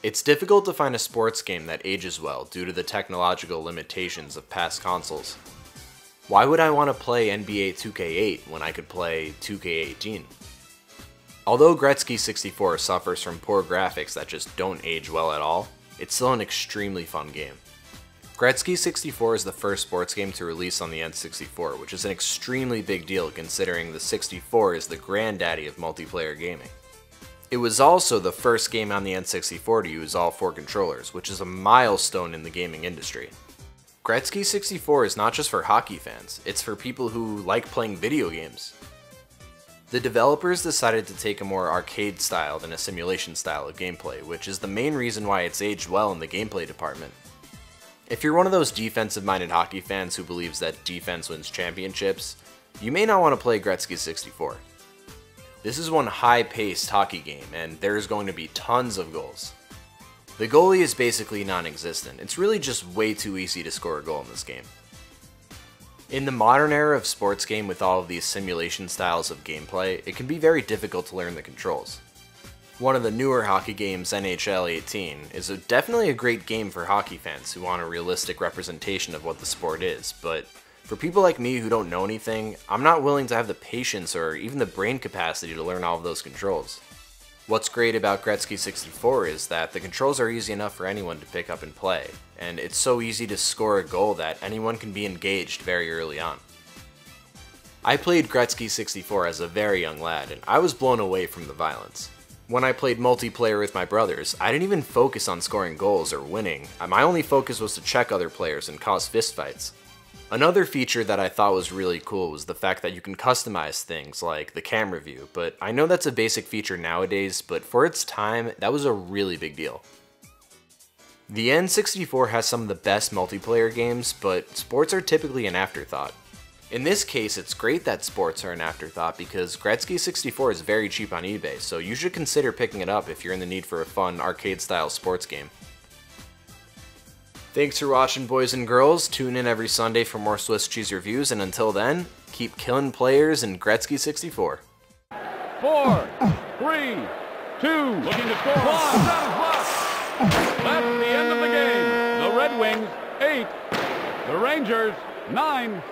It's difficult to find a sports game that ages well due to the technological limitations of past consoles. Why would I want to play NBA 2K8 when I could play 2K18? Although Gretzky 64 suffers from poor graphics that just don't age well at all, it's still an extremely fun game. Gretzky 64 is the first sports game to release on the N64, which is an extremely big deal considering the 64 is the granddaddy of multiplayer gaming. It was also the first game on the N64 to use all 4 controllers, which is a milestone in the gaming industry. Gretzky 64 is not just for hockey fans, it's for people who like playing video games. The developers decided to take a more arcade style than a simulation style of gameplay, which is the main reason why it's aged well in the gameplay department. If you're one of those defensive-minded hockey fans who believes that defense wins championships, you may not want to play Gretzky 64. This is one high-paced hockey game, and there's going to be tons of goals. The goalie is basically non-existent. It's really just way too easy to score a goal in this game. In the modern era of sports game with all of these simulation styles of gameplay, it can be very difficult to learn the controls. One of the newer hockey games, NHL 18, is definitely a great game for hockey fans who want a realistic representation of what the sport is, but for people like me who don't know anything, I'm not willing to have the patience or even the brain capacity to learn all of those controls. What's great about Gretzky 64 is that the controls are easy enough for anyone to pick up and play, and it's so easy to score a goal that anyone can be engaged very early on. I played Gretzky 64 as a very young lad, and I was blown away from the violence. When I played multiplayer with my brothers, I didn't even focus on scoring goals or winning. My only focus was to check other players and cause fistfights. Another feature that I thought was really cool was the fact that you can customize things like the camera view, but I know that's a basic feature nowadays, but for its time, that was a really big deal. The N64 has some of the best multiplayer games, but sports are typically an afterthought. In this case, it's great that sports are an afterthought because Gretzky 64 is very cheap on eBay, so you should consider picking it up if you're in the need for a fun arcade-style sports game. Thanks for watching, boys and girls. Tune in every Sunday for more Swiss cheese reviews, and until then, keep killing players in Gretzky 64. 4, 3, 2, looking to score. That's the end of the game. The Red Wings 8, the Rangers 9.